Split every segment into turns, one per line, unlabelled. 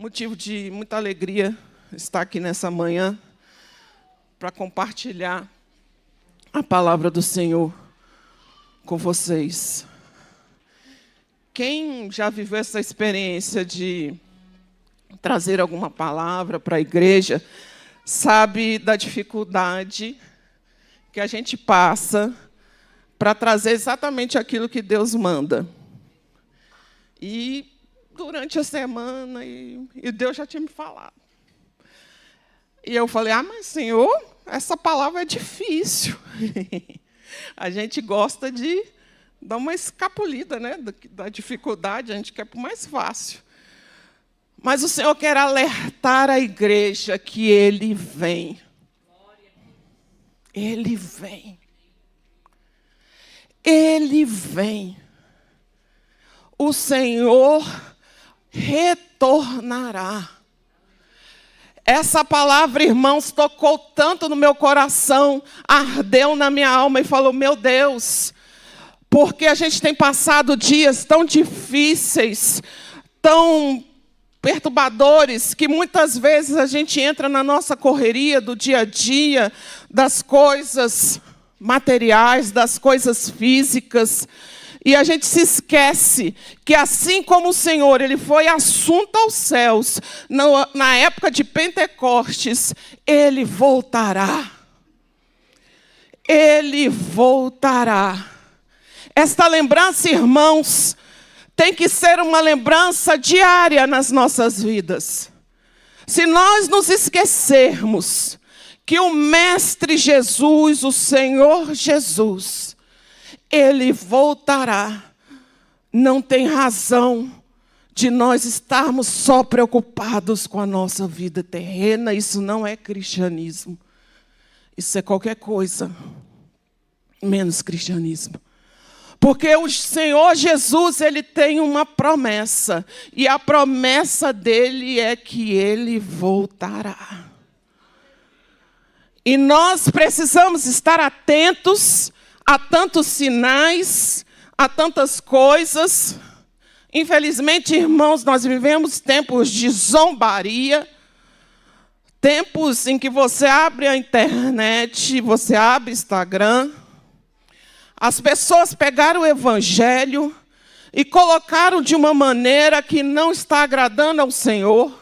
Motivo de muita alegria estar aqui nessa manhã para compartilhar a palavra do Senhor com vocês. Quem já viveu essa experiência de trazer alguma palavra para a igreja, sabe da dificuldade que a gente passa para trazer exatamente aquilo que Deus manda. E durante a semana, e Deus já tinha me falado. E eu falei, mas Senhor, essa palavra é difícil. A gente gosta de dar uma escapulida, né, da dificuldade, a gente quer para o mais fácil. Mas o Senhor quer alertar a igreja que Ele vem. Ele vem. Ele vem. O Senhor retornará. Essa palavra, irmãos, tocou tanto no meu coração, ardeu na minha alma e falou, meu Deus, porque a gente tem passado dias tão difíceis, tão perturbadores, que muitas vezes a gente entra na nossa correria do dia a dia, das coisas materiais, das coisas físicas, e a gente se esquece que assim como o Senhor ele foi assunto aos céus, na época de Pentecostes, Ele voltará. Ele voltará. Esta lembrança, irmãos, tem que ser uma lembrança diária nas nossas vidas. Se nós nos esquecermos que o Mestre Jesus, o Senhor Jesus, Ele voltará, não tem razão de nós estarmos só preocupados com a nossa vida terrena. Isso não é cristianismo. Isso é qualquer coisa, menos cristianismo. Porque o Senhor Jesus, Ele tem uma promessa. E a promessa dEle é que Ele voltará. E nós precisamos estar atentos a tantos sinais, a tantas coisas. Infelizmente, irmãos, nós vivemos tempos de zombaria, tempos em que você abre a internet, você abre o Instagram. As pessoas pegaram o evangelho e colocaram de uma maneira que não está agradando ao Senhor,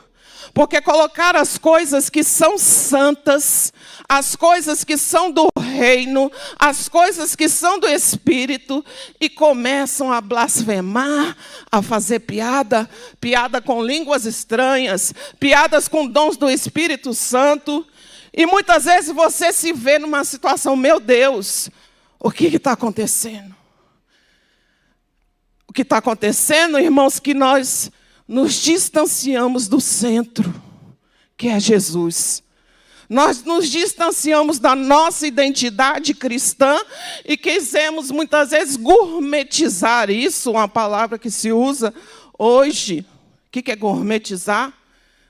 porque colocaram as coisas que são santas, as coisas que são do reino, as coisas que são do Espírito, e começam a blasfemar, a fazer piada com línguas estranhas, piadas com dons do Espírito Santo. E muitas vezes você se vê numa situação, meu Deus, o que está acontecendo? O que está acontecendo, irmãos, que nós nos distanciamos do centro, que é Jesus. Nós nos distanciamos da nossa identidade cristã e quisemos muitas vezes gourmetizar isso, uma palavra que se usa hoje. O que é gourmetizar?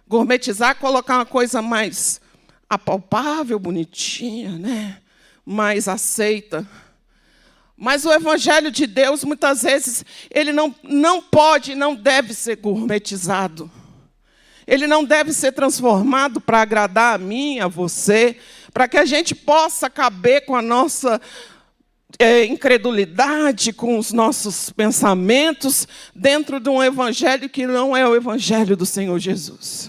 Gourmetizar é colocar uma coisa mais apalpável, bonitinha, né? Mais aceita. Mas o Evangelho de Deus, muitas vezes, ele não pode, não deve ser gourmetizado. Ele não deve ser transformado para agradar a mim, a você, para que a gente possa caber com a nossa incredulidade, com os nossos pensamentos, dentro de um evangelho que não é o evangelho do Senhor Jesus.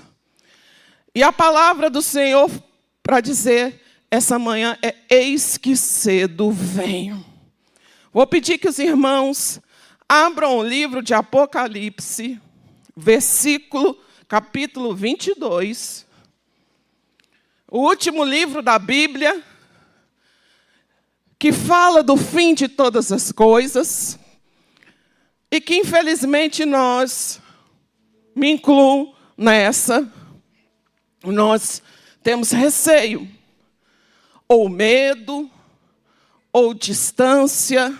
E a palavra do Senhor, para dizer essa manhã, é eis que cedo venho. Vou pedir que os irmãos abram o livro de Apocalipse, capítulo 22, o último livro da Bíblia, que fala do fim de todas as coisas, e que infelizmente nós, me incluo nessa, nós temos receio, ou medo, ou distância.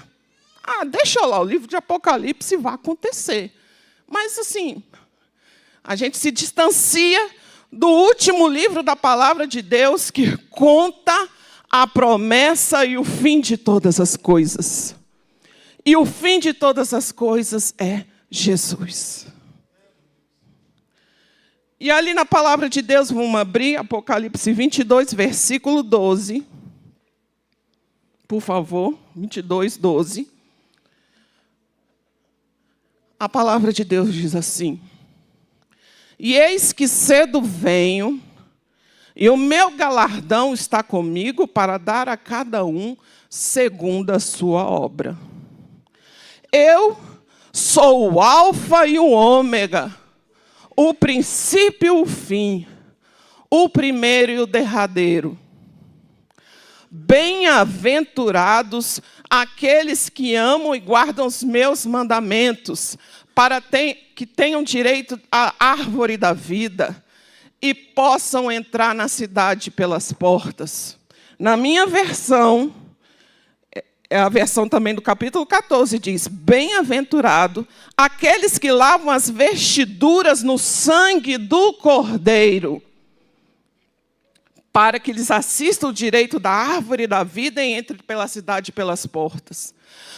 Deixa lá, o livro de Apocalipse vai acontecer. Mas assim, a gente se distancia do último livro da palavra de Deus, que conta a promessa e o fim de todas as coisas. E o fim de todas as coisas é Jesus. E ali na palavra de Deus, vamos abrir Apocalipse 22, versículo 12. Por favor, 22, 12. A palavra de Deus diz assim: e eis que cedo venho, e o meu galardão está comigo para dar a cada um segundo a sua obra. Eu sou o Alfa e o Ômega, o princípio e o fim, o primeiro e o derradeiro. Bem-aventurados aqueles que amam e guardam os meus mandamentos, para que tenham direito à árvore da vida e possam entrar na cidade pelas portas. Na minha versão, é a versão também do capítulo 14, diz: bem-aventurado aqueles que lavam as vestiduras no sangue do Cordeiro, para que lhes assista o direito da árvore da vida e entre pela cidade pelas portas.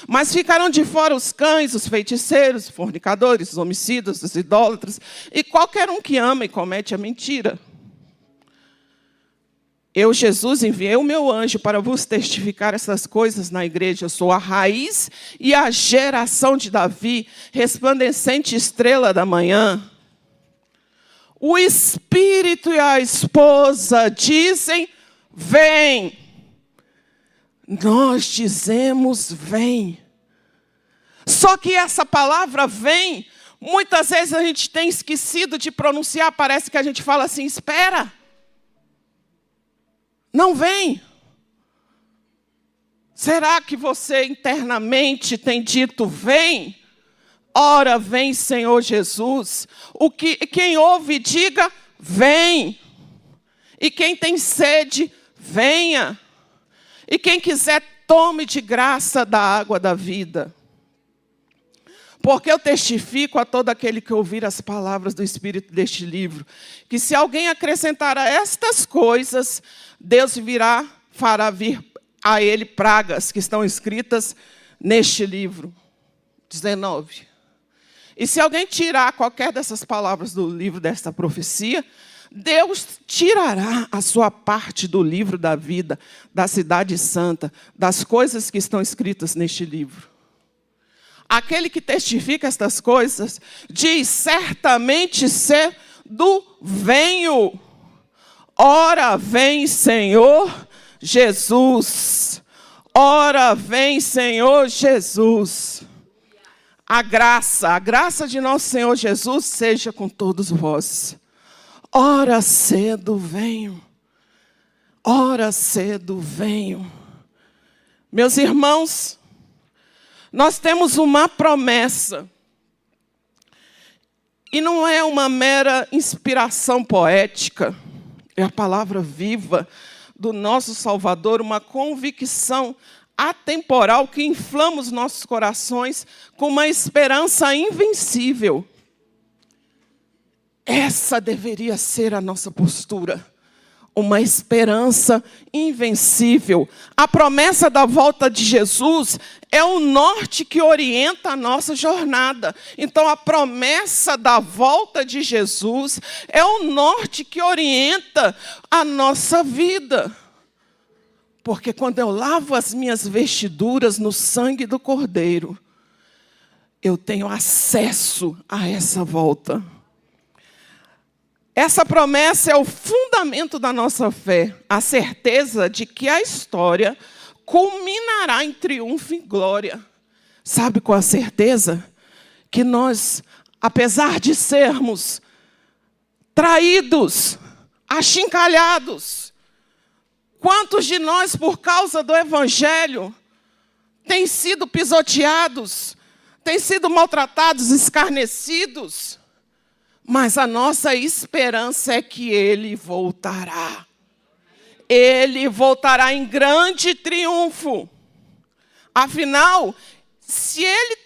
Mas ficarão de fora os cães, os feiticeiros, os fornicadores, os homicidas, os idólatras, e qualquer um que ama e comete a mentira. Eu, Jesus, enviei o meu anjo para vos testificar essas coisas na igreja. Eu sou a raiz e a geração de Davi, resplandecente estrela da manhã. O Espírito e a esposa dizem: vem. Nós dizemos: vem. Só que essa palavra vem, muitas vezes a gente tem esquecido de pronunciar. Parece que a gente fala assim: espera. Não vem. Será que você internamente tem dito: vem? Ora, vem, Senhor Jesus. Quem ouve, diga: vem. E quem tem sede, venha. E quem quiser, tome de graça da água da vida. Porque eu testifico a todo aquele que ouvir as palavras do Espírito deste livro, que se alguém acrescentar a estas coisas, Deus fará vir a ele pragas que estão escritas neste livro. 19. E se alguém tirar qualquer dessas palavras do livro desta profecia, Deus tirará a sua parte do livro da vida, da cidade santa, das coisas que estão escritas neste livro. Aquele que testifica estas coisas diz: certamente cedo venho. Ora vem, Senhor Jesus. Ora vem, Senhor Jesus. A graça de nosso Senhor Jesus seja com todos vós. Ora cedo venho. Ora cedo venho. Meus irmãos, nós temos uma promessa. E não é uma mera inspiração poética. É a palavra viva do nosso Salvador, uma convicção atemporal que inflama os nossos corações com uma esperança invencível. Essa deveria ser a nossa postura. Uma esperança invencível. A promessa da volta de Jesus é o norte que orienta a nossa jornada. Então, a promessa da volta de Jesus é o norte que orienta a nossa vida. Porque quando eu lavo as minhas vestiduras no sangue do Cordeiro, eu tenho acesso a essa volta. Essa promessa é o fundamento da nossa fé, a certeza de que a história culminará em triunfo e glória. Sabe qual a certeza? Que nós, apesar de sermos traídos, achincalhados, quantos de nós, por causa do Evangelho, têm sido pisoteados, têm sido maltratados, escarnecidos? Mas a nossa esperança é que Ele voltará. Ele voltará em grande triunfo. Afinal, se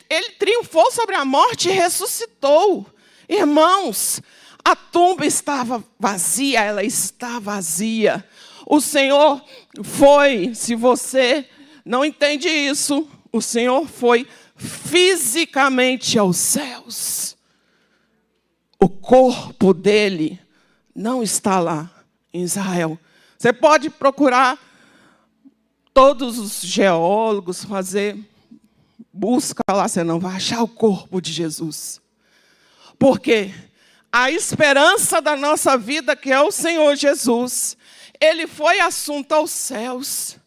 ele triunfou sobre a morte e ressuscitou. Irmãos, a tumba estava vazia, ela está vazia. O Senhor foi, se você não entende isso, o Senhor foi fisicamente aos céus. O corpo dele não está lá em Israel. Você pode procurar todos os geólogos, fazer busca lá, você não vai achar o corpo de Jesus. Porque a esperança da nossa vida, que é o Senhor Jesus, Ele foi assunto aos céus.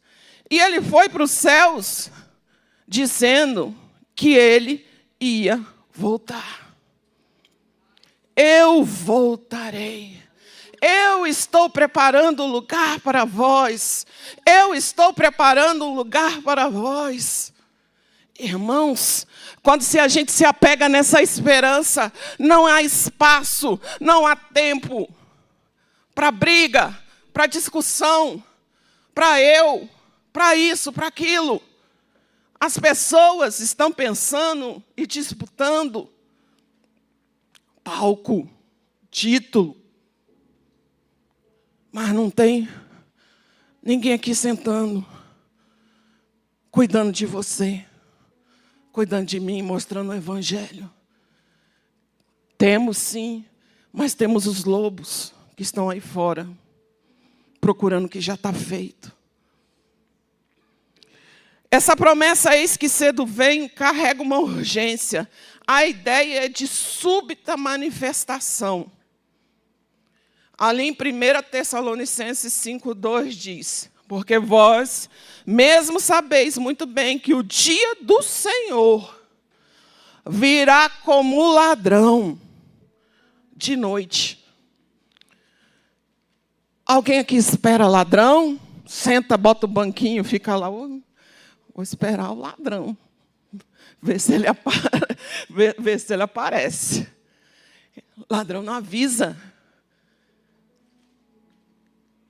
E Ele foi para os céus dizendo que Ele ia voltar. Eu voltarei. Eu estou preparando um lugar para vós. Eu estou preparando um lugar para vós. Irmãos, quando a gente se apega nessa esperança, não há espaço, não há tempo para briga, para discussão, para isso, para aquilo. As pessoas estão pensando e disputando palco, título, mas não tem ninguém aqui sentando, cuidando de você, cuidando de mim, mostrando o evangelho. Temos sim, mas temos os lobos que estão aí fora, procurando o que já está feito. Essa promessa, eis que cedo vem, carrega uma urgência. A ideia é de súbita manifestação. Ali em 1 Tessalonicenses 5:2 diz: porque vós mesmo sabeis muito bem que o dia do Senhor virá como ladrão de noite. Alguém aqui espera ladrão? Senta, bota o banquinho, fica lá. Vou esperar o ladrão. Ver se ele aparece. Ladrão não avisa.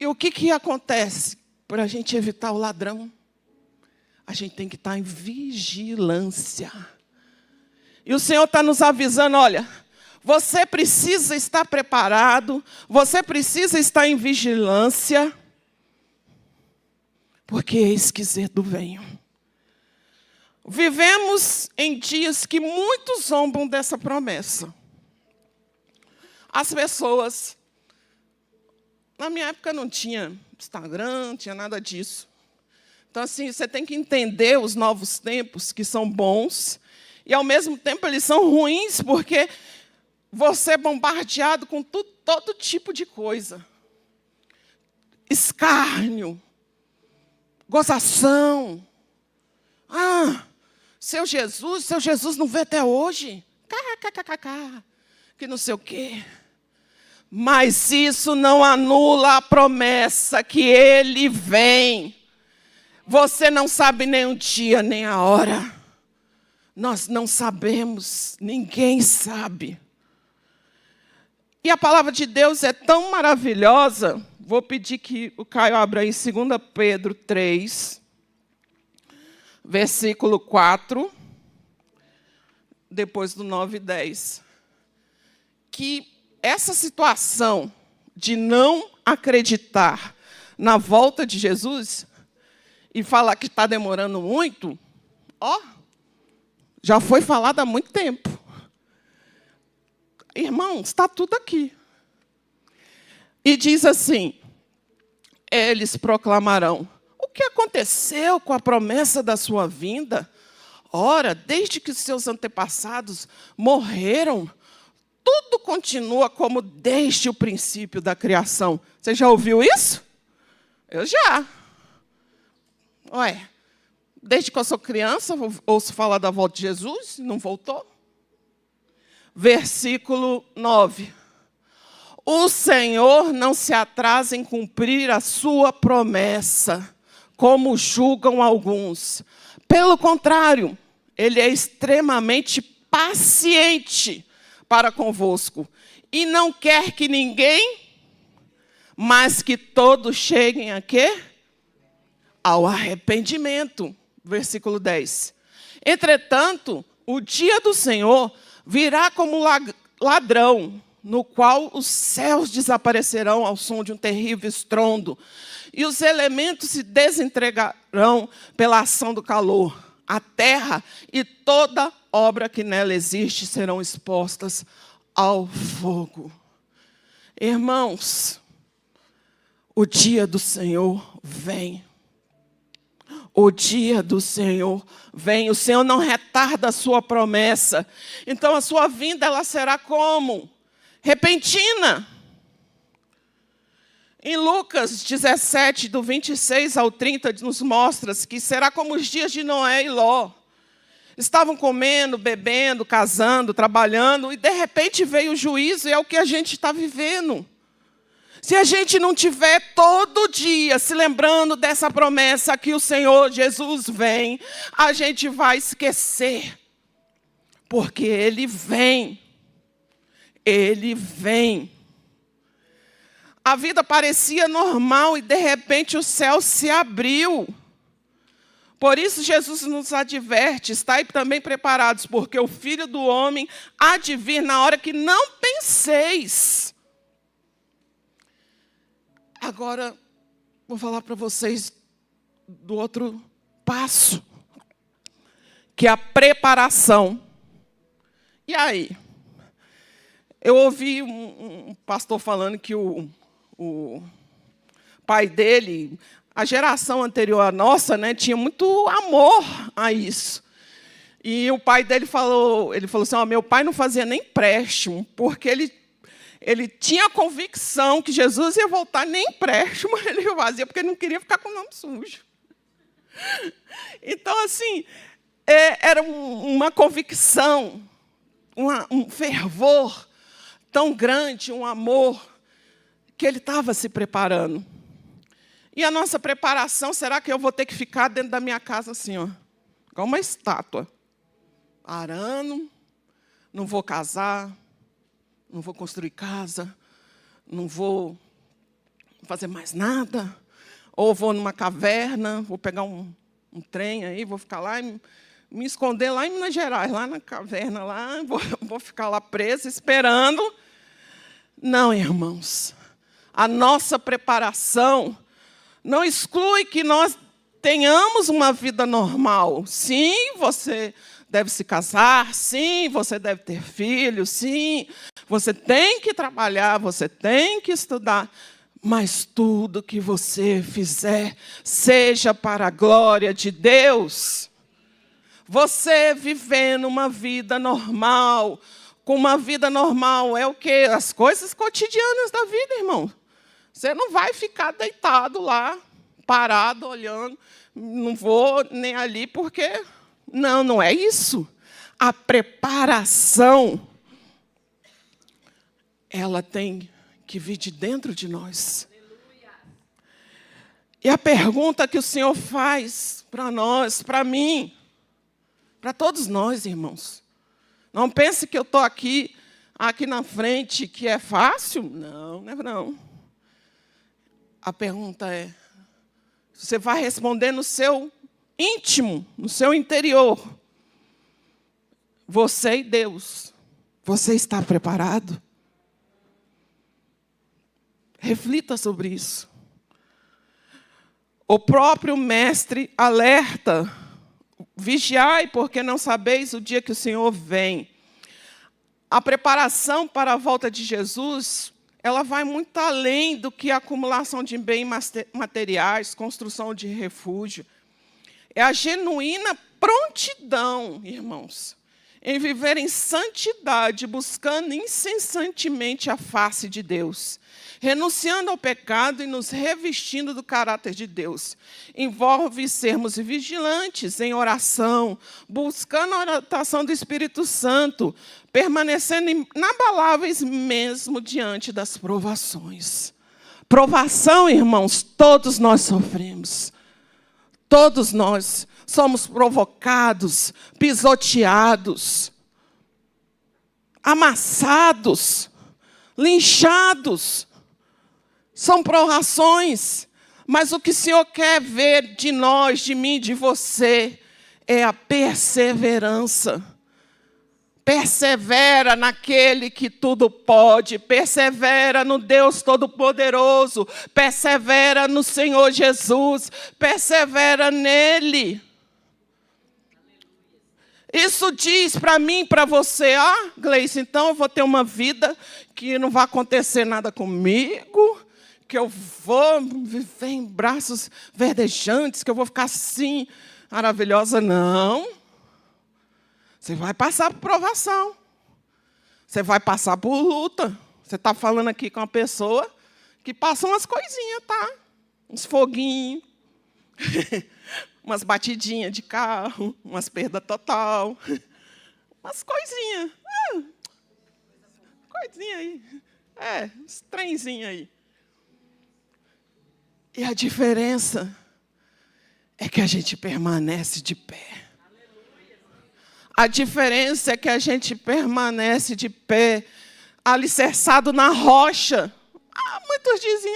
E o que acontece? Para a gente evitar o ladrão, a gente tem que estar em vigilância. E o Senhor está nos avisando, olha, você precisa estar preparado, você precisa estar em vigilância, porque eis que cedo venho. Vivemos em dias que muitos zombam dessa promessa. As pessoas, na minha época não tinha Instagram, não tinha nada disso. Então, assim, você tem que entender os novos tempos, que são bons, e, ao mesmo tempo, eles são ruins, porque você é bombardeado com todo tipo de coisa. Escárnio, gozação. Seu Jesus não vê até hoje. Que não sei o quê. Mas isso não anula a promessa que Ele vem. Você não sabe nem o dia, nem a hora. Nós não sabemos, ninguém sabe. E a palavra de Deus é tão maravilhosa. Vou pedir que o Caio abra aí 2 Pedro 3, versículo 4, depois do 9 e 10. Que essa situação de não acreditar na volta de Jesus e falar que está demorando muito, já foi falado há muito tempo. Irmãos, está tudo aqui. E diz assim, eles proclamarão: o que aconteceu com a promessa da sua vinda? Ora, desde que seus antepassados morreram, tudo continua como desde o princípio da criação. Você já ouviu isso? Eu já. Desde que eu sou criança, ouço falar da volta de Jesus, não voltou. Versículo 9. O Senhor não se atrasa em cumprir a sua promessa, como julgam alguns. Pelo contrário, Ele é extremamente paciente para convosco, e não quer que ninguém, mas que todos cheguem a quê? Ao arrependimento. Versículo 10. Entretanto, o dia do Senhor virá como ladrão, no qual os céus desaparecerão ao som de um terrível estrondo, e os elementos se desintegrarão pela ação do calor. A terra e toda obra que nela existe serão expostas ao fogo. Irmãos, o dia do Senhor vem. O dia do Senhor vem. O Senhor não retarda a sua promessa. Então a sua vinda ela será como? Repentina. Em Lucas 17, do 26 ao 30, nos mostra que será como os dias de Noé e Ló. Estavam comendo, bebendo, casando, trabalhando, e de repente veio o juízo, e é o que a gente está vivendo. Se a gente não tiver todo dia se lembrando dessa promessa que o Senhor Jesus vem, a gente vai esquecer. Porque Ele vem. Ele vem. A vida parecia normal e de repente o céu se abriu. Por isso Jesus nos adverte, estai também preparados, porque o Filho do Homem há de vir na hora que não penseis. Agora, vou falar para vocês do outro passo, que é a preparação. E aí? Eu ouvi um pastor falando que o pai dele, a geração anterior à nossa, né, tinha muito amor a isso. E o pai dele falou assim, meu pai não fazia nem empréstimo, porque ele tinha a convicção que Jesus ia voltar, nem empréstimo ele fazia, porque ele não queria ficar com o nome sujo. Então, assim, era uma convicção, um fervor tão grande, um amor, que ele estava se preparando. E a nossa preparação, será que eu vou ter que ficar dentro da minha casa assim, ó, igual uma estátua, arando, não vou casar, não vou construir casa, não vou fazer mais nada, ou vou numa caverna, vou pegar um trem aí, vou ficar lá e me esconder lá em Minas Gerais, lá na caverna, lá, vou ficar lá preso, esperando. Não, irmãos, a nossa preparação não exclui que nós tenhamos uma vida normal. Sim, você deve se casar, sim, você deve ter filhos, sim, você tem que trabalhar, você tem que estudar, mas tudo que você fizer, seja para a glória de Deus. Você vivendo uma vida normal, com uma vida normal, é o quê? As coisas cotidianas da vida, irmão. Você não vai ficar deitado lá, parado, olhando, não vou nem ali, porque... Não é isso. A preparação, ela tem que vir de dentro de nós. E a pergunta que o Senhor faz para nós, para mim, para todos nós, irmãos. Não pense que eu estou aqui na frente, que é fácil. Não. A pergunta é, você vai responder no seu íntimo, no seu interior. Você e Deus, você está preparado? Reflita sobre isso. O próprio mestre alerta, vigiai, porque não sabeis o dia que o Senhor vem. A preparação para a volta de Jesus, ela vai muito além do que a acumulação de bens materiais, construção de refúgio. É a genuína prontidão, irmãos, em viver em santidade, buscando incessantemente a face de Deus, renunciando ao pecado e nos revestindo do caráter de Deus. Envolve sermos vigilantes em oração, buscando a orientação do Espírito Santo, permanecendo inabaláveis mesmo diante das provações. Provação, irmãos, todos nós sofremos. Todos nós somos provocados, pisoteados, amassados, linchados. São provações, mas o que o Senhor quer ver de nós, de mim, de você, é a perseverança. Persevera naquele que tudo pode, persevera no Deus Todo-Poderoso, persevera no Senhor Jesus, persevera nele. Isso diz para mim, para você, Gleice, então eu vou ter uma vida que não vai acontecer nada comigo, que eu vou viver em braços verdejantes, que eu vou ficar assim, maravilhosa. Não. Você vai passar por provação. Você vai passar por luta. Você está falando aqui com uma pessoa que passa umas coisinhas, tá? Uns foguinhos. Umas batidinhas de carro, umas perdas total, umas coisinhas. Coisinha aí. Uns trenzinhos aí. E a diferença é que a gente permanece de pé. A diferença é que a gente permanece de pé, alicerçado na rocha. Muitos dizem,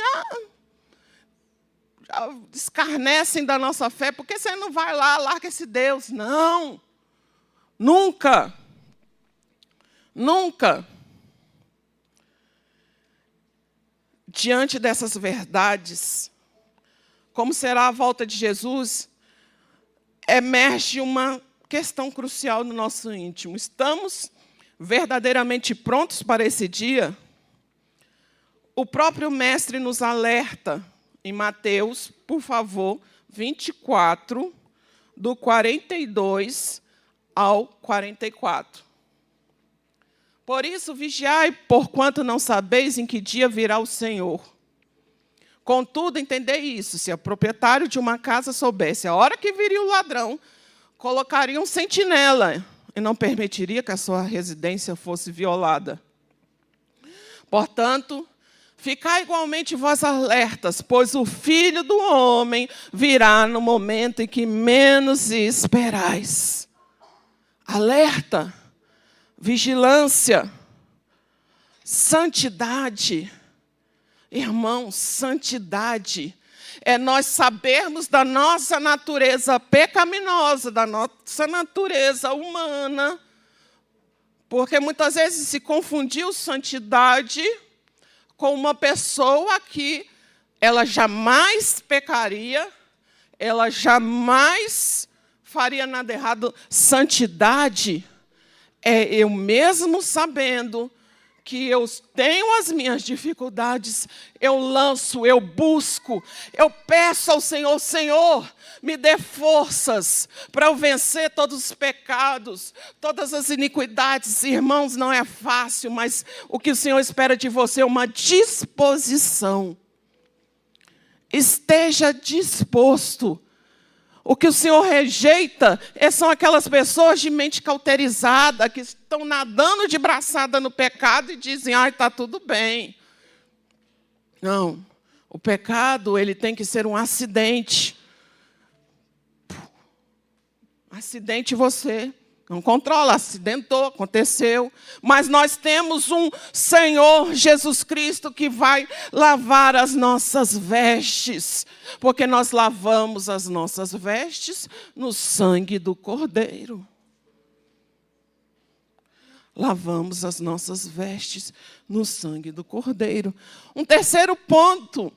escarnecem da nossa fé, porque você não vai lá, larga esse Deus. Não, nunca, nunca. Diante dessas verdades, como será a volta de Jesus, emerge uma questão crucial no nosso íntimo. Estamos verdadeiramente prontos para esse dia? O próprio Mestre nos alerta em Mateus, por favor, 24, do 42 ao 44. Por isso, vigiai, porquanto não sabeis em que dia virá o Senhor. Contudo, entendei isso, se o proprietário de uma casa soubesse a hora que viria o ladrão, colocaria um sentinela e não permitiria que a sua residência fosse violada. Portanto, ficai igualmente vós alertas, pois o Filho do Homem virá no momento em que menos esperais. Alerta, vigilância, santidade. Irmãos, santidade é nós sabermos da nossa natureza pecaminosa, da nossa natureza humana, porque muitas vezes se confundiu santidade com uma pessoa que ela jamais pecaria, ela jamais faria nada errado. Santidade é eu mesmo sabendo que eu tenho as minhas dificuldades, eu lanço, eu busco, eu peço ao Senhor, Senhor, me dê forças para eu vencer todos os pecados, todas as iniquidades. Irmãos, não é fácil, mas o que o Senhor espera de você é uma disposição. Esteja disposto. O que o Senhor rejeita são aquelas pessoas de mente cauterizada, que estão nadando de braçada no pecado e dizem, está tudo bem. Não, o pecado ele tem que ser um acidente. Acidente você não controla, acidentou, aconteceu. Mas nós temos um Senhor Jesus Cristo que vai lavar as nossas vestes. Porque nós lavamos as nossas vestes no sangue do Cordeiro. Lavamos as nossas vestes no sangue do Cordeiro. Um terceiro ponto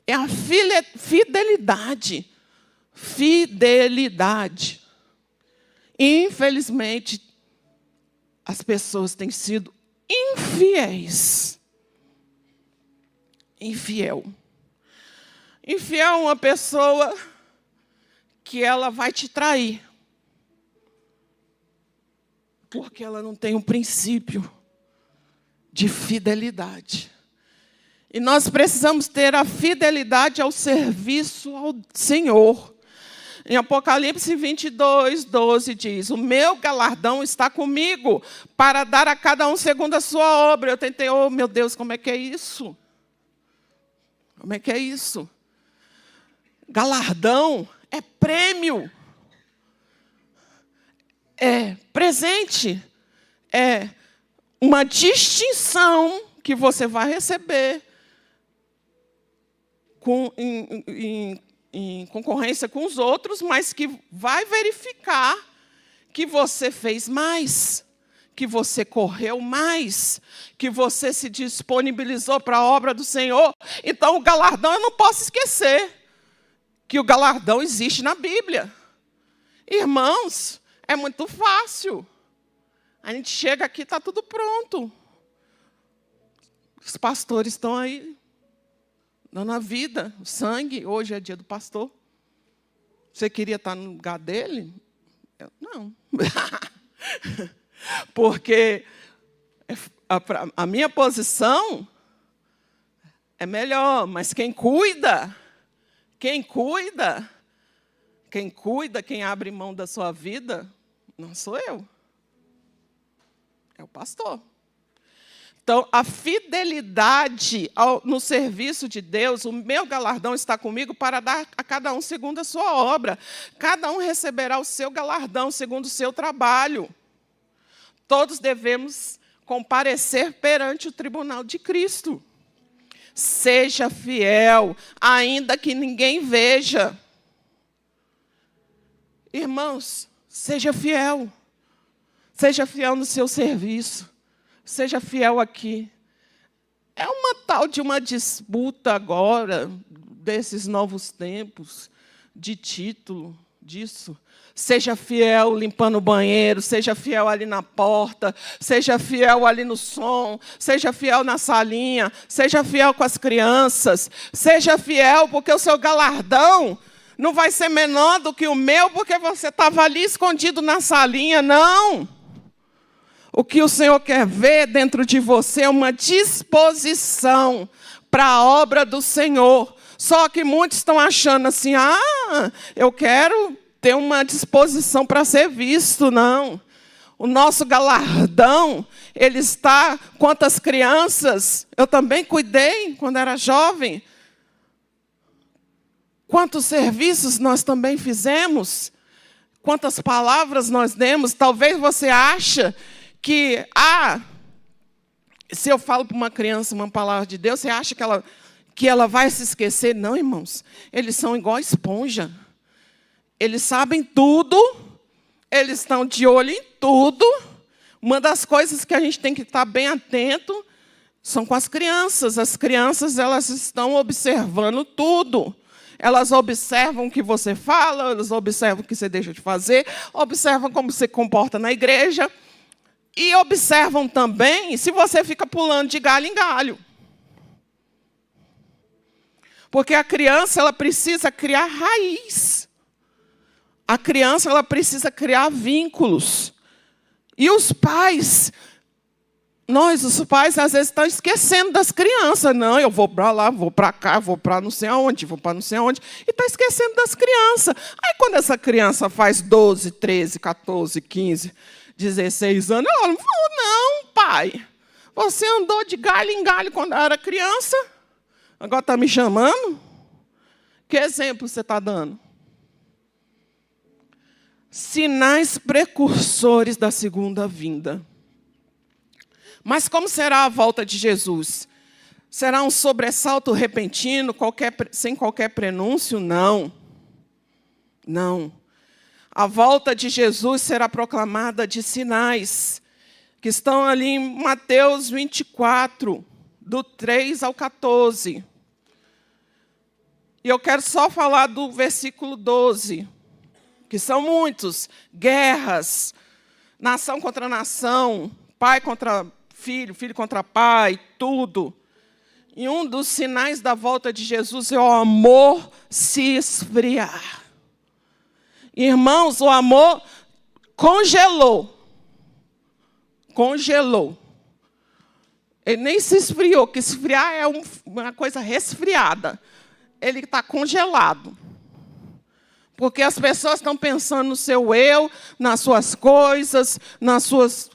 é a fidelidade. Fidelidade. Infelizmente, as pessoas têm sido infiéis. Infiel. Infiel é uma pessoa que ela vai te trair. Porque ela não tem um princípio de fidelidade. E nós precisamos ter a fidelidade ao serviço ao Senhor. Em Apocalipse 22, 12 diz, o meu galardão está comigo para dar a cada um segundo a sua obra. Eu tentei, meu Deus, como é que é isso? Como é que é isso? Galardão é prêmio, é presente, é uma distinção que você vai receber em concorrência com os outros, mas que vai verificar que você fez mais, que você correu mais, que você se disponibilizou para a obra do Senhor. Então, o galardão, eu não posso esquecer que o galardão existe na Bíblia. Irmãos, É muito fácil. A gente chega aqui, está tudo pronto. Os pastores estão aí, dando a vida, o sangue. Hoje é dia do pastor. Você queria estar no lugar dele? Eu, não. Porque a minha posição é melhor, mas quem cuida, quem abre mão da sua vida, não sou eu. É o pastor. Então, a fidelidade no serviço de Deus, o meu galardão está comigo para dar a cada um segundo a sua obra. Cada um receberá o seu galardão segundo o seu trabalho. Todos devemos comparecer perante o tribunal de Cristo. Seja fiel, ainda que ninguém veja. Irmãos, seja fiel. Seja fiel no seu serviço. Seja fiel aqui. É uma tal de uma disputa agora, desses novos tempos, de título disso. Seja fiel limpando o banheiro, seja fiel ali na porta, seja fiel ali no som, seja fiel na salinha, seja fiel com as crianças, seja fiel porque o seu galardão não vai ser menor do que o meu porque você estava ali escondido na salinha, não. O que o Senhor quer ver dentro de você é uma disposição para a obra do Senhor. Só que muitos estão achando assim, eu quero ter uma disposição para ser visto. Não. O nosso galardão, ele está... Quantas crianças eu também cuidei quando era jovem. Quantos serviços nós também fizemos. Quantas palavras nós demos. Talvez você ache que, se eu falo para uma criança uma palavra de Deus, você acha que ela vai se esquecer? Não, irmãos. Eles são igual esponja. Eles sabem tudo. Eles estão de olho em tudo. Uma das coisas que a gente tem que estar bem atento são com as crianças. As crianças, elas estão observando tudo. Elas observam o que você fala, elas observam o que você deixa de fazer, observam como você se comporta na igreja. E observam também se você fica pulando de galho em galho. Porque a criança, ela precisa criar raiz. A criança, ela precisa criar vínculos. E os pais, os pais, às vezes, estão esquecendo das crianças. Não, eu vou para lá, vou para cá, vou para não sei aonde, vou para não sei aonde. E está esquecendo das crianças. Aí, quando essa criança faz 12, 13, 14, 15... 16 anos, eu não vou não, pai. Você andou de galho em galho quando eu era criança, agora está me chamando? Que exemplo você está dando? Sinais precursores da segunda vinda. Mas como será a volta de Jesus? Será um sobressalto repentino, sem qualquer prenúncio? Não. Não. A volta de Jesus será proclamada de sinais, que estão ali em Mateus 24, do 3 ao 14. E eu quero só falar do versículo 12, que são muitos. Guerras, nação contra nação, pai contra filho, filho contra pai, tudo. E um dos sinais da volta de Jesus é o amor se esfriar. Irmãos, o amor congelou. Congelou. Ele nem se esfriou, que esfriar é uma coisa resfriada. Ele está congelado. Porque as pessoas estão pensando no seu eu, nas suas coisas, nas suas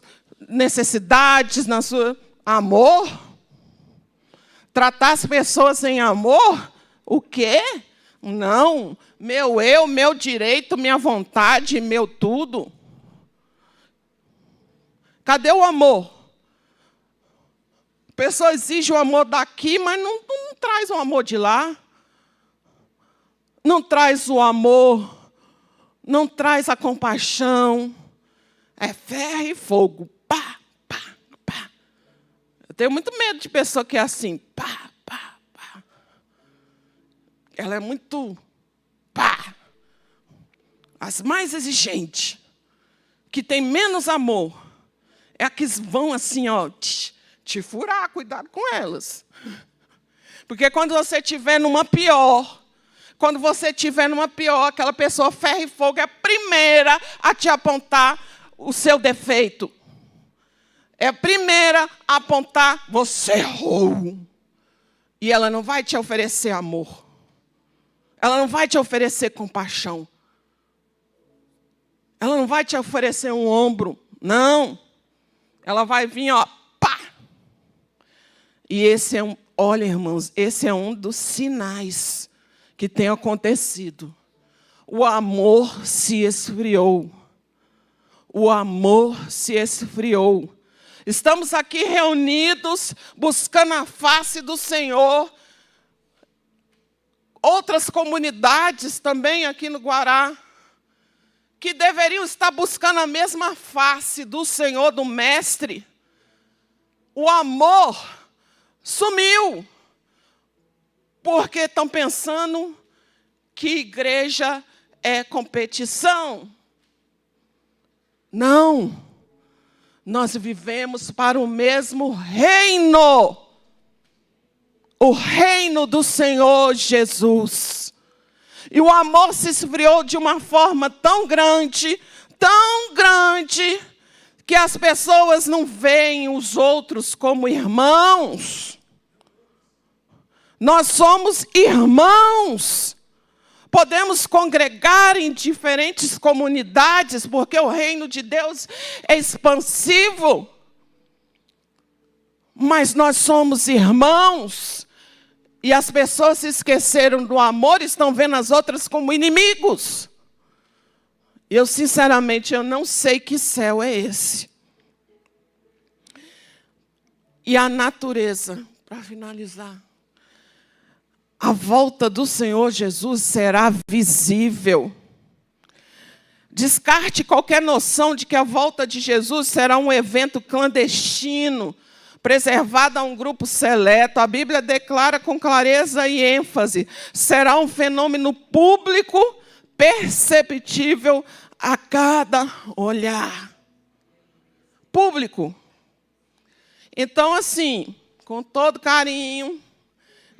necessidades, na sua... Amor? Tratar as pessoas em amor? O quê? Não, meu eu, meu direito, minha vontade, meu tudo. Cadê o amor? A pessoa exige o amor daqui, mas não traz o amor de lá. Não traz o amor, não traz a compaixão. É ferro e fogo. Pá, pá, pá. Eu tenho muito medo de pessoa que é assim, pá, pá, pá. Ela é muito, pá, as mais exigentes. que tem menos amor, é a que vão assim, ó, te furar, cuidado com elas. Porque quando você estiver numa pior, aquela pessoa ferro e fogo é a primeira a te apontar o seu defeito. É a primeira a apontar, você errou. E ela não vai te oferecer amor. Ela não vai te oferecer compaixão. Ela não vai te oferecer um ombro. Não. Ela vai vir, ó, pá. E olha, irmãos, esse é um dos sinais que tem acontecido. O amor se esfriou. O amor se esfriou. Estamos aqui reunidos, buscando a face do Senhor. Outras comunidades também aqui no Guará, que deveriam estar buscando a mesma face do Senhor, do Mestre. O amor sumiu, porque estão pensando que igreja é competição. Não, nós vivemos para o mesmo reino, o reino do Senhor Jesus. E o amor se esfriou de uma forma tão grande, que as pessoas não veem os outros como irmãos. Nós somos irmãos. Podemos congregar em diferentes comunidades, porque o reino de Deus é expansivo. Mas nós somos irmãos. E as pessoas se esqueceram do amor e estão vendo as outras como inimigos. Eu, sinceramente, eu não sei que céu é esse. E a natureza, para finalizar. A volta do Senhor Jesus será visível. Descarte qualquer noção de que a volta de Jesus será um evento clandestino, preservado a um grupo seleto. A Bíblia declara com clareza e ênfase: será um fenômeno público, perceptível a cada olhar. Público. Então, assim, com todo carinho,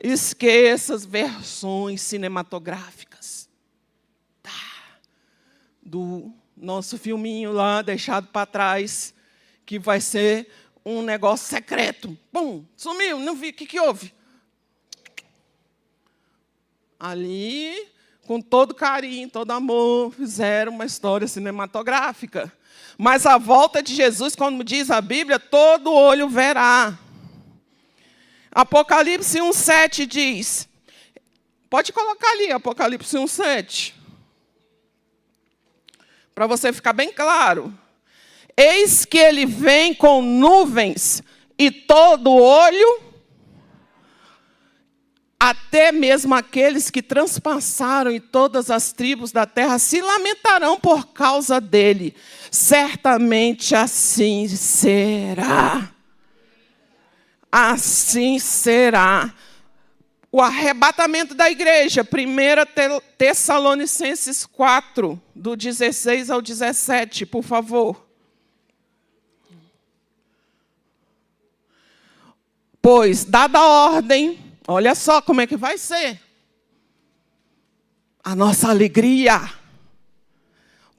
esqueça as versões cinematográficas do nosso filminho lá, deixado para trás, que vai ser um negócio secreto. Bum, sumiu, não vi, o que houve? Ali, com todo carinho, todo amor, fizeram uma história cinematográfica. Mas a volta de Jesus, como diz a Bíblia, todo olho verá. Apocalipse 1:7 diz, pode colocar ali, Apocalipse 1:7, para você ficar bem claro. Eis que ele vem com nuvens e todo olho, até mesmo aqueles que transpassaram em todas as tribos da terra, se lamentarão por causa dele. Certamente assim será. Assim será. O arrebatamento da igreja, 1 Tessalonicenses 4, do 16 ao 17, por favor. Pois, dada a ordem, olha só como é que vai ser. A nossa alegria,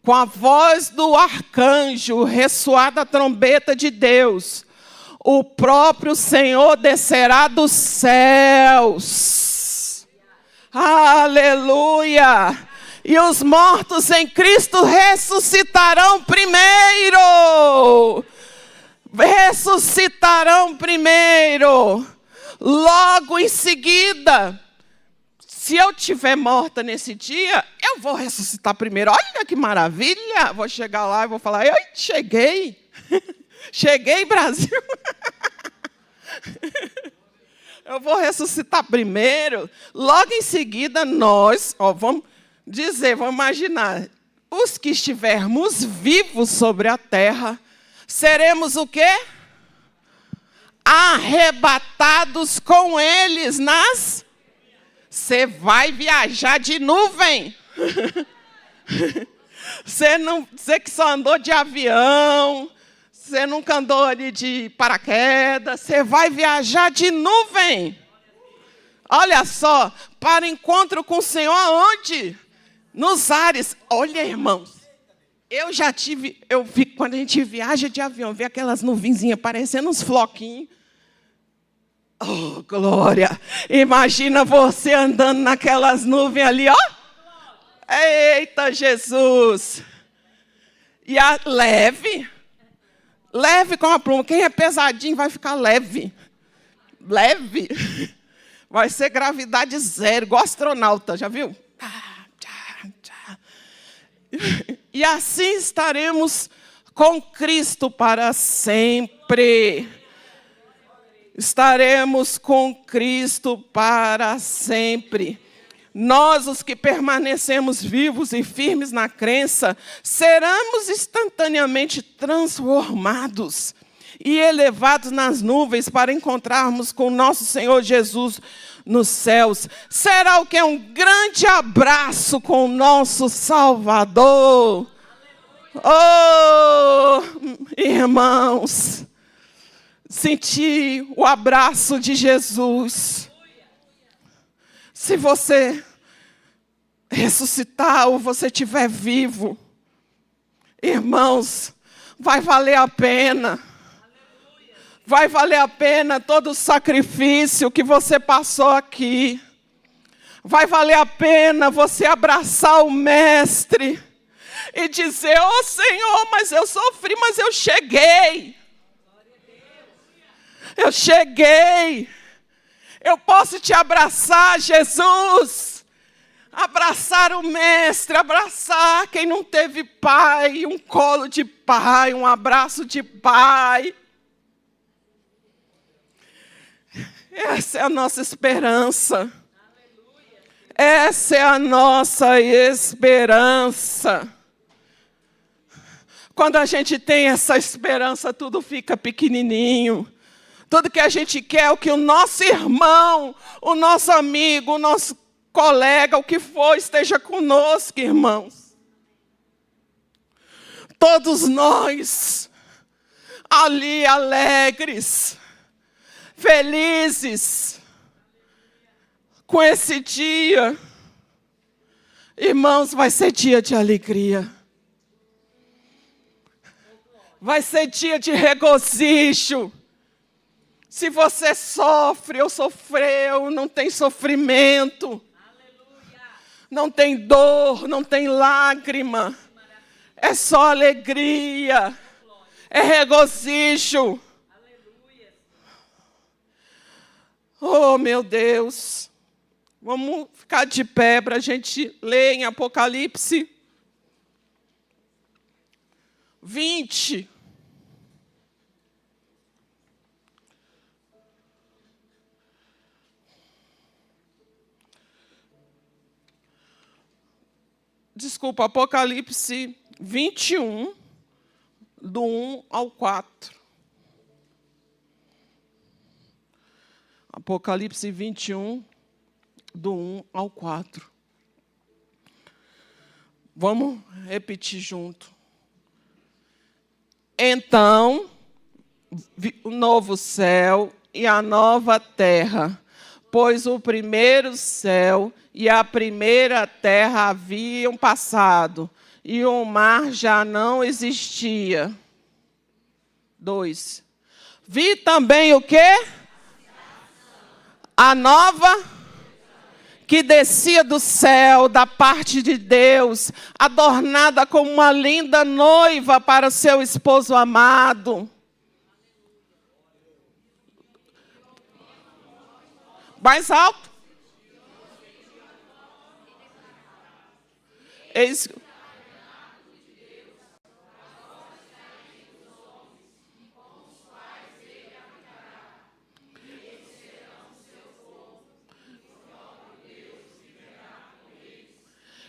com a voz do arcanjo, ressoada a trombeta de Deus, o próprio Senhor descerá dos céus. Aleluia! E os mortos em Cristo ressuscitarão primeiro. Ressuscitarão primeiro. Logo em seguida, se eu estiver morta nesse dia, eu vou ressuscitar primeiro. Olha que maravilha! Vou chegar lá e vou falar, oi, cheguei. Cheguei, Brasil. Eu vou ressuscitar primeiro. Logo em seguida, nós, vamos imaginar, os que estivermos vivos sobre a terra, seremos o quê? Arrebatados com eles nas... Você vai viajar de nuvem. Você que só andou de avião, você nunca andou ali de paraquedas, você vai viajar de nuvem. Olha só, para encontro com o Senhor aonde? Nos ares. Olha, irmãos, eu vi quando a gente viaja de avião, vê aquelas nuvenzinhas parecendo uns floquinhos. Oh, glória! Imagina você andando naquelas nuvens ali, ó. Eita, Jesus! E leve como a pluma. Quem é pesadinho vai ficar leve. Leve. Vai ser gravidade zero, igual astronauta, já viu? E assim estaremos com Cristo para sempre. Estaremos com Cristo para sempre. Nós, os que permanecemos vivos e firmes na crença, seremos instantaneamente transformados e elevados nas nuvens para encontrarmos com nosso Senhor Jesus nos céus. Será o que? Um grande abraço com o nosso Salvador. Oh, irmãos, sentir o abraço de Jesus. Se você ressuscitar ou você estiver vivo, irmãos, vai valer a pena. Vai valer a pena todo o sacrifício que você passou aqui. Vai valer a pena você abraçar o Mestre e dizer: "Oh Senhor, mas eu sofri, mas eu cheguei. Eu cheguei. Eu posso te abraçar, Jesus. Abraçar o Mestre, abraçar quem não teve pai, um colo de pai, um abraço de pai." Essa é a nossa esperança. Essa é a nossa esperança. Quando a gente tem essa esperança, tudo fica pequenininho. Tudo que a gente quer é o que o nosso irmão, o nosso amigo, o nosso colega, o que for, esteja conosco, irmãos. Todos nós, ali alegres, felizes com esse dia. Irmãos, vai ser dia de alegria. Vai ser dia de regozijo. Se você sofre ou sofreu, não tem sofrimento. Não tem dor, não tem lágrima. É só alegria. É regozijo. Oh, meu Deus. Vamos ficar de pé para a gente ler em Apocalipse 20. Desculpa, Apocalipse 21, do 1 ao 4. Apocalipse 21, do 1 ao 4. Vamos repetir junto. Então, o novo céu e a nova terra, pois o primeiro céu e a primeira terra haviam passado, e o mar já não existia. 2. Vi também o quê? A nova que descia do céu, da parte de Deus, adornada como uma linda noiva para o seu esposo amado. Mais alto. Eis...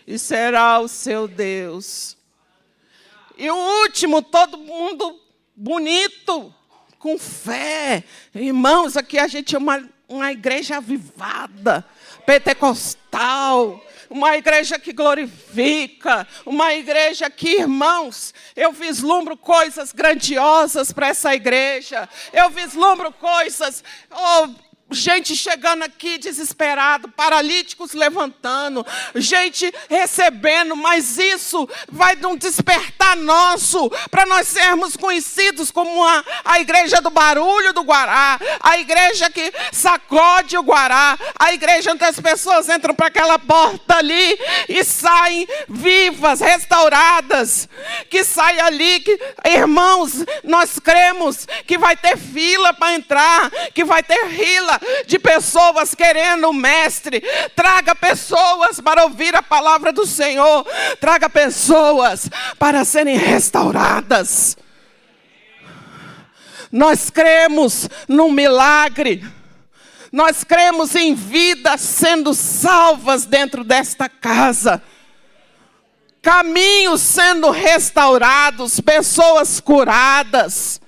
E será o seu Deus. E o último, todo mundo bonito, com fé. Irmãos, aqui a gente é uma igreja avivada, pentecostal, uma igreja que glorifica, uma igreja que, irmãos, eu vislumbro coisas grandiosas para essa igreja. Eu vislumbro coisas, gente chegando aqui desesperado, paralíticos levantando, gente recebendo, mas isso vai de um despertar nosso, para nós sermos conhecidos como a igreja do barulho do Guará, a igreja que sacode o Guará, a igreja onde as pessoas entram para aquela porta ali e saem vivas, restauradas, que saem ali, irmãos, nós cremos que vai ter fila para entrar, que vai ter fila de pessoas querendo o mestre. Traga pessoas para ouvir a palavra do Senhor. Traga pessoas para serem restauradas. Nós cremos num milagre. Nós cremos em vidas sendo salvas dentro desta casa. Caminhos sendo restaurados, pessoas curadas.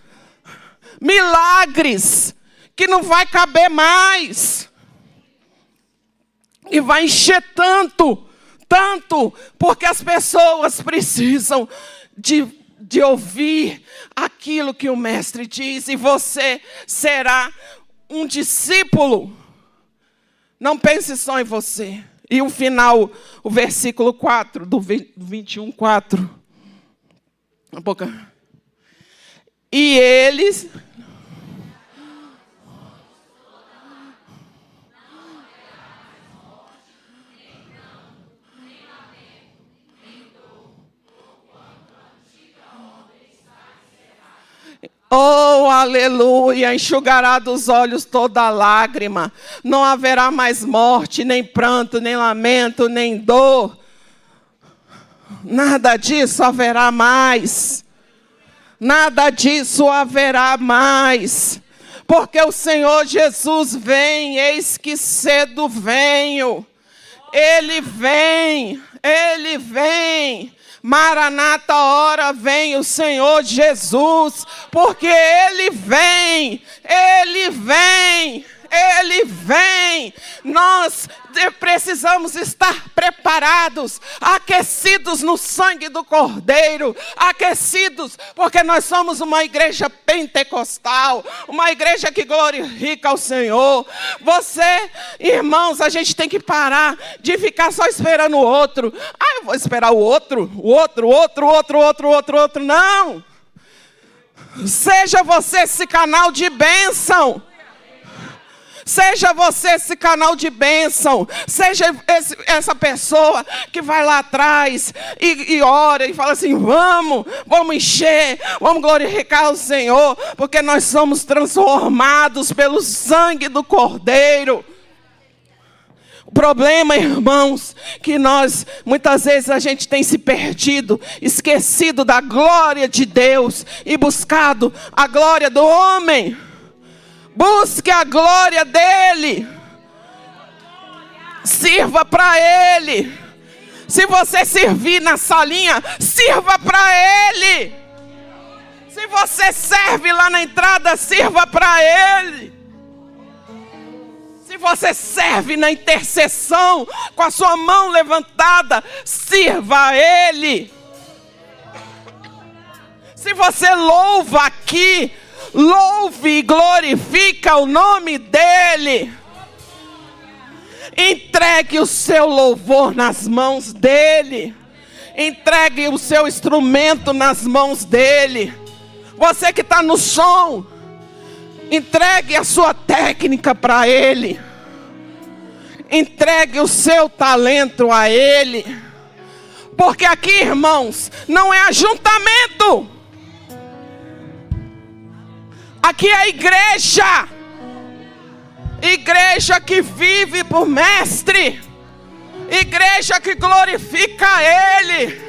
Milagres que não vai caber mais. E vai encher tanto, porque as pessoas precisam de ouvir aquilo que o mestre diz. E você será um discípulo. Não pense só em você. E o final, o versículo 4, do 21, 4. Um pouco. E eles... Oh, aleluia, enxugará dos olhos toda lágrima. Não haverá mais morte, nem pranto, nem lamento, nem dor. Nada disso haverá mais. Nada disso haverá mais. Porque o Senhor Jesus vem, eis que cedo venho. Ele vem, Ele vem. Maranata, ora vem o Senhor Jesus, porque Ele vem, Ele vem, Ele vem. Nós precisamos estar preparados, aquecidos no sangue do Cordeiro, aquecidos, porque nós somos uma igreja pentecostal, uma igreja que glorifica ao Senhor. Você, irmãos, a gente tem que parar de ficar só esperando o outro. Eu vou esperar o outro. Não! Seja você esse canal de bênção. Seja você esse canal de bênção. Seja essa pessoa que vai lá atrás e ora e fala assim: vamos encher, vamos glorificar o Senhor, porque nós somos transformados pelo sangue do Cordeiro. O problema, irmãos, que muitas vezes a gente tem se perdido, esquecido da glória de Deus e buscado a glória do homem. Busque a glória dele. Sirva para ele. Se você servir na salinha, sirva para ele. Se você serve lá na entrada, sirva para ele. Se você serve na intercessão, com a sua mão levantada, sirva a ele. Se você louva aqui, louve e glorifica o nome dele. Entregue o seu louvor nas mãos dele. Entregue o seu instrumento nas mãos dele. Você que está no som, entregue a sua técnica para ele. Entregue o seu talento a ele. Porque aqui, irmãos, não é ajuntamento. Aqui é a igreja. Igreja que vive por mestre. Igreja que glorifica ele.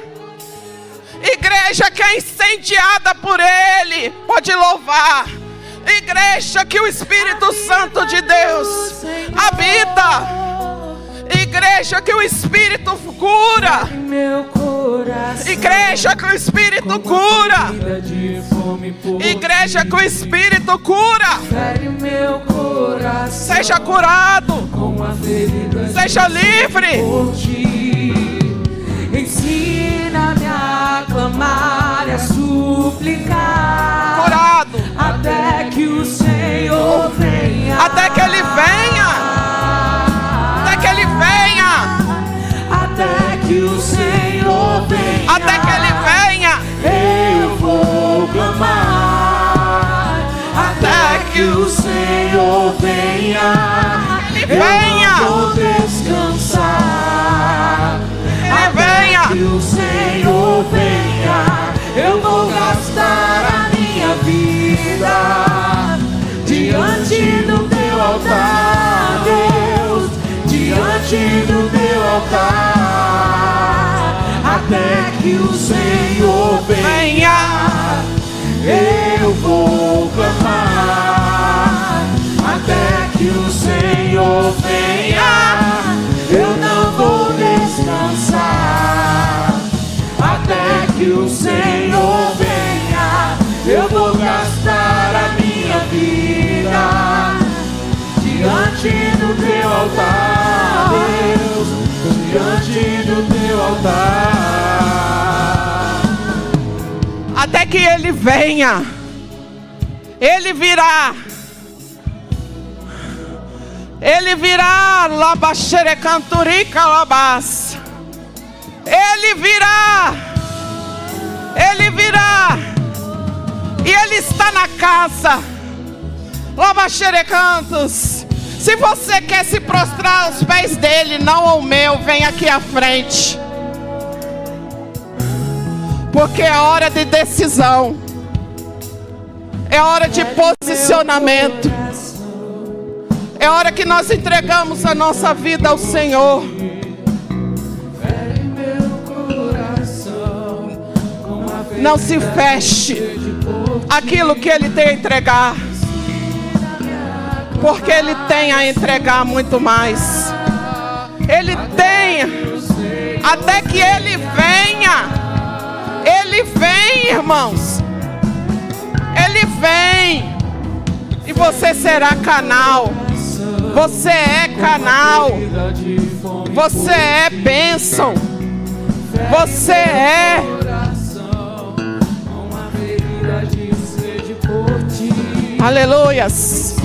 Igreja que é incendiada por ele. Pode louvar. Igreja que o Espírito Santo de Deus habita. Igreja que o Espírito cura. Igreja que o Espírito cura. Igreja que o Espírito cura. Seja curado. Seja livre.
Ensina-me a clamar e a suplicar.
Curado.
Até que o Senhor venha.
Até que Ele venha. Até que Ele venha.
Até que o Senhor venha.
Até que Ele venha.
Eu vou clamar. Até que o Senhor venha.
Ele venha.
Eu vou descansar.
Ele venha.
Que o Senhor venha, eu vou gastar a minha vida diante do teu altar, Deus, diante do teu altar, até que o Senhor venha, eu vou clamar, até que o Senhor venha, eu não vou descansar. Até que o Senhor venha, eu vou gastar a minha vida diante do teu altar, Deus, diante do teu altar.
Até que Ele venha. Ele virá. Ele virá. Labaxerecanturica labas. Ele virá. Ele virá. E Ele está na casa. Labaxerecantos. Se você quer se prostrar aos pés dele, não ao meu, vem aqui à frente. Porque é hora de decisão. É hora de posicionamento. É hora que nós entregamos a nossa vida ao Senhor. Não se feche aquilo que Ele tem a entregar, porque Ele tem a entregar muito mais. Ele tem, até que Ele venha. Ele vem, irmãos. Ele vem. E você será canal. Você é canal. Você é bênção. Você é. Aleluias.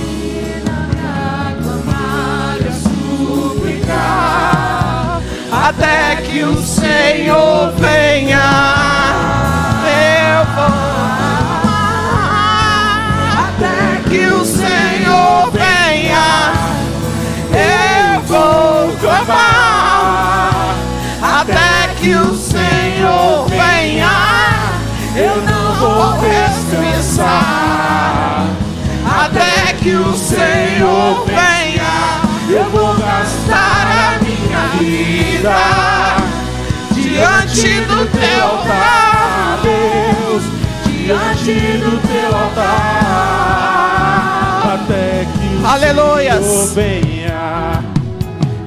Até que o Senhor venha, eu vou. Até que o Senhor venha, eu vou clamar. Até que o Senhor venha, eu não vou descansar. Até que o Senhor venha, eu vou gastar a minha vida diante do teu altar, Deus, diante do teu altar. Até que o Senhor venha,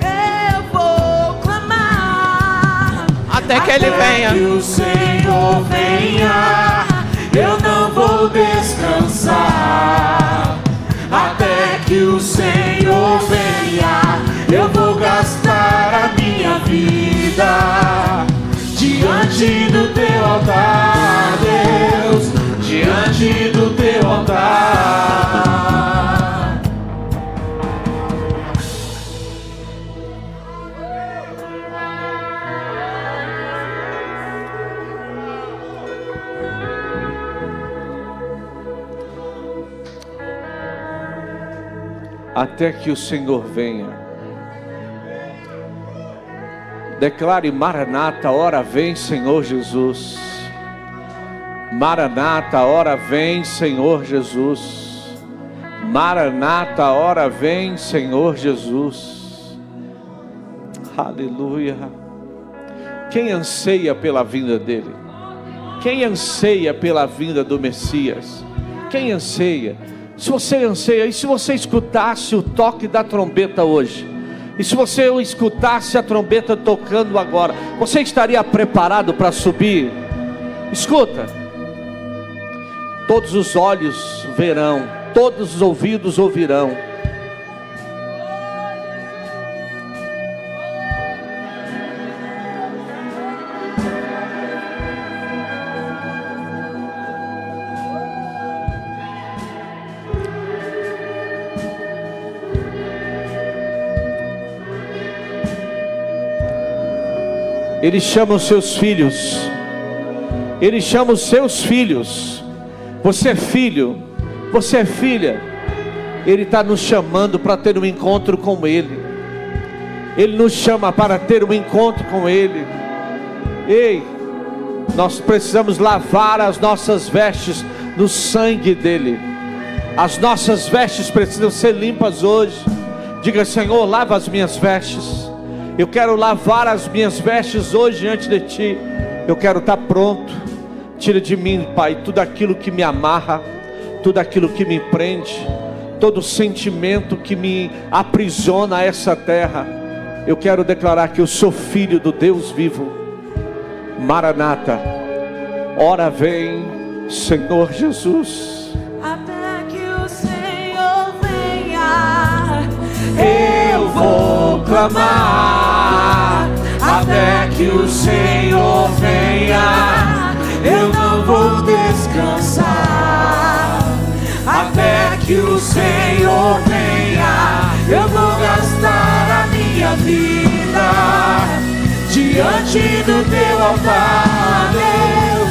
eu vou clamar. Até que Ele venha. Até que o Senhor venha, eu não vou descansar. Até que o Senhor venha, eu vou gastar a minha vida diante do teu altar, Deus, diante do teu altar.
Até que o Senhor venha. Declare: Maranata, ora vem, Senhor Jesus. Maranata, ora vem, Senhor Jesus. Maranata, ora vem, Senhor Jesus. Aleluia. Quem anseia pela vinda dele? Quem anseia pela vinda do Messias? Quem anseia? Se você anseia, e se você escutasse o toque da trombeta hoje, E se você escutasse a trombeta tocando agora, você estaria preparado para subir? Escuta. Todos os olhos verão, todos os ouvidos ouvirão. Ele chama os seus filhos. Ele chama os seus filhos. Você é filho, você é filha. Ele está nos chamando para ter um encontro com Ele. Ele nos chama para ter um encontro com Ele. Ei, nós precisamos lavar as nossas vestes no sangue dEle. As nossas vestes precisam ser limpas hoje. Diga: Senhor, lava as minhas vestes. Eu quero lavar as minhas vestes hoje diante de Ti. Eu quero estar pronto. Tira de mim, Pai, tudo aquilo que me amarra, tudo aquilo que me prende, todo sentimento que me aprisiona a essa terra. Eu quero declarar que eu sou filho do Deus vivo. Maranata, ora vem, Senhor Jesus.
Até que o Senhor venha,
Eu vou clamar.
até que o Senhor venha, eu não vou descansar. Até que o Senhor venha, eu vou gastar a minha vida diante do teu altar, Deus,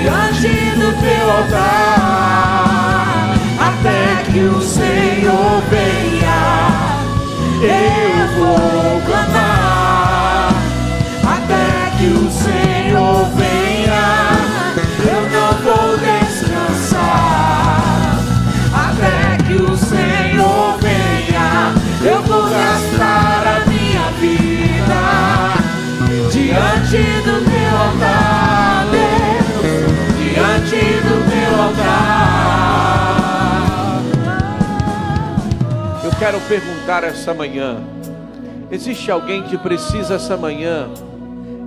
diante do teu altar. Até que o Senhor venha, eu vou clamar. Até que o Senhor venha, eu não vou descansar. Até que o Senhor venha, eu vou gastar a minha vida diante do teu altar, Deus, diante do teu altar.
Eu quero perguntar essa manhã: existe alguém que precisa essa manhã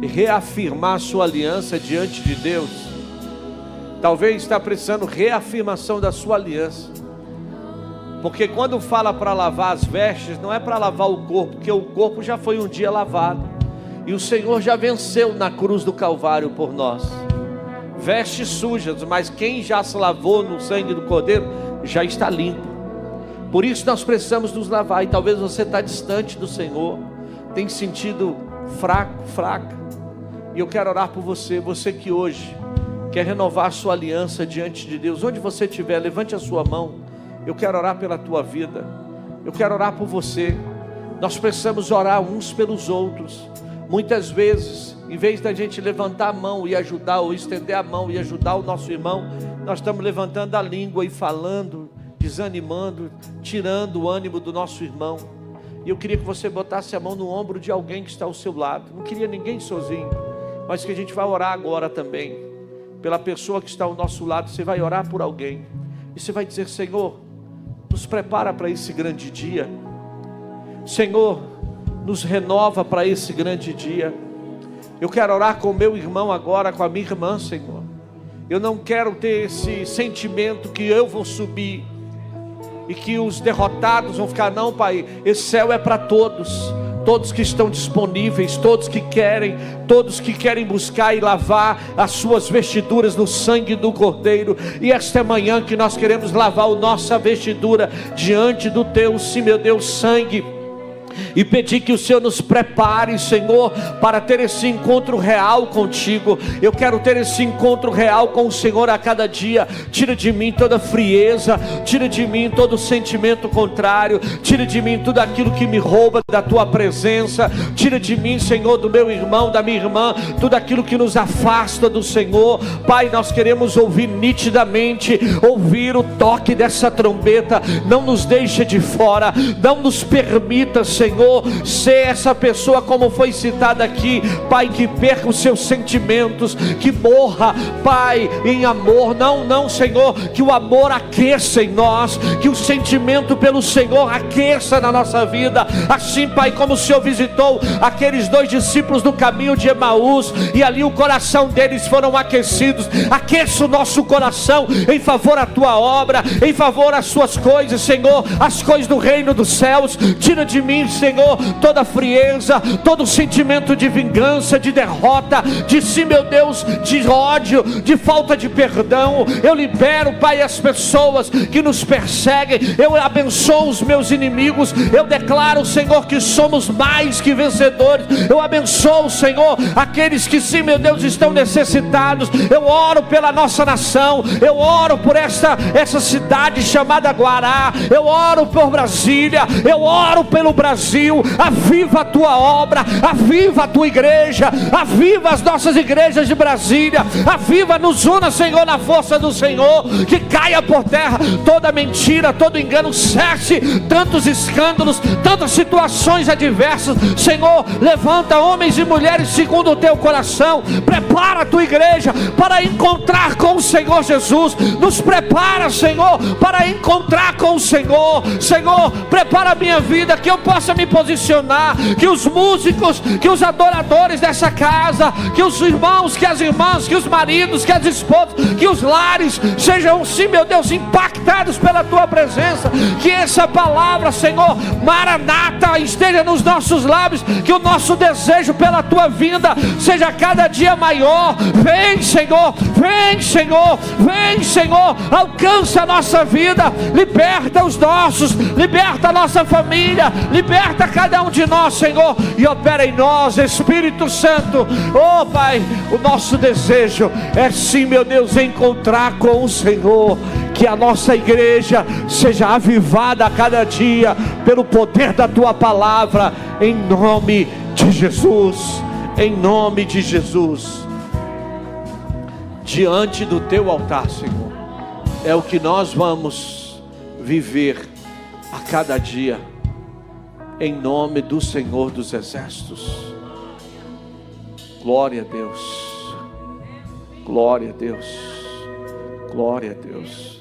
reafirmar sua aliança diante de Deus? Talvez está precisando reafirmação da sua aliança. Porque quando fala para lavar as vestes, não é para lavar o corpo, porque o corpo já foi um dia lavado. E o Senhor já venceu na cruz do Calvário por nós. Vestes sujas, mas quem já se lavou no sangue do Cordeiro já está limpo. Por isso nós precisamos nos lavar. E talvez você está distante do Senhor, tem sentido fraco, fraca. E eu quero orar por você, você que hoje quer renovar a sua aliança diante de Deus. Onde você estiver, levante a sua mão. Eu quero orar pela tua vida. Eu quero orar por você. Nós precisamos orar uns pelos outros. Muitas vezes, em vez da gente levantar a mão e ajudar, ou estender a mão e ajudar o nosso irmão, nós estamos levantando a língua e falando, desanimando, tirando o ânimo do nosso irmão. E eu queria que você botasse a mão no ombro de alguém que está ao seu lado. Não queria ninguém sozinho, mas que a gente vai orar agora também pela pessoa que está ao nosso lado. Você vai orar por alguém e você vai dizer: Senhor, nos prepara para esse grande dia. Senhor, nos renova para esse grande dia. Eu quero orar com o meu irmão agora, com a minha irmã, Senhor. Eu não quero ter esse sentimento que eu vou subir e que os derrotados vão ficar. Não, Pai, esse céu é para todos. Todos que estão disponíveis, todos que querem buscar e lavar as suas vestiduras no sangue do Cordeiro. E esta é manhã que nós queremos lavar a nossa vestidura diante do teu, sim, meu Deus, sangue. E pedir que o Senhor nos prepare, Senhor, para ter esse encontro real contigo. Eu quero ter esse encontro real com o Senhor a cada dia. Tira de mim toda frieza, tira de mim todo sentimento contrário, tira de mim tudo aquilo que me rouba da tua presença. Tira de mim, Senhor, do meu irmão, da minha irmã, tudo aquilo que nos afasta do Senhor. Pai, nós queremos ouvir nitidamente, ouvir o toque dessa trombeta. Não nos deixe de fora, não nos permita, Senhor, Senhor, ser essa pessoa como foi citada aqui, Pai, que perca os seus sentimentos, que morra, Pai, em amor. Não, Senhor, que o amor aqueça em nós, que o sentimento pelo Senhor aqueça na nossa vida, assim, Pai, como o Senhor visitou aqueles 2 discípulos do caminho de Emaús, e ali o coração deles foram aquecidos. Aqueça o nosso coração em favor da tua obra, em favor das suas coisas, Senhor, as coisas do reino dos céus. Tira de mim, Senhor, toda frieza, todo sentimento de vingança, de derrota, de sim, meu Deus, de ódio, de falta de perdão. Eu libero, Pai, as pessoas que nos perseguem, eu abençoo os meus inimigos, eu declaro, Senhor, que somos mais que vencedores. Eu abençoo, Senhor, aqueles que sim, meu Deus, estão necessitados. Eu oro pela nossa nação, eu oro por essa cidade chamada Guará, eu oro por Brasília, eu oro pelo Brasil. Aviva a tua obra, aviva a tua igreja, aviva as nossas igrejas de Brasília, aviva, nos una, Senhor, na força do Senhor, que caia por terra toda mentira, todo engano, cesse tantos escândalos, tantas situações adversas. Senhor, levanta homens e mulheres segundo o teu coração, prepara a tua igreja para encontrar com o Senhor Jesus, nos prepara, Senhor, para encontrar com o Senhor. Senhor, prepara a minha vida, que eu possa me posicionar, que os músicos, que os adoradores dessa casa, que os irmãos, que as irmãs, que os maridos, que as esposas, que os lares sejam, sim, meu Deus, impactados pela tua presença, que essa palavra, Senhor, Maranata, esteja nos nossos lábios, que o nosso desejo pela tua vinda seja cada dia maior. Vem, Senhor, vem, Senhor, vem, Senhor, alcança a nossa vida, liberta os nossos, liberta a nossa família, liberta cada um de nós, Senhor, e opera em nós, Espírito Santo. Oh, Pai, o nosso desejo é sim, meu Deus, encontrar com o Senhor, que a nossa igreja seja avivada a cada dia pelo poder da tua palavra, em nome de Jesus, em nome de Jesus. Diante do teu altar, Senhor, é o que nós vamos viver a cada dia, em nome do Senhor dos Exércitos. Glória a Deus, glória a Deus, glória a Deus.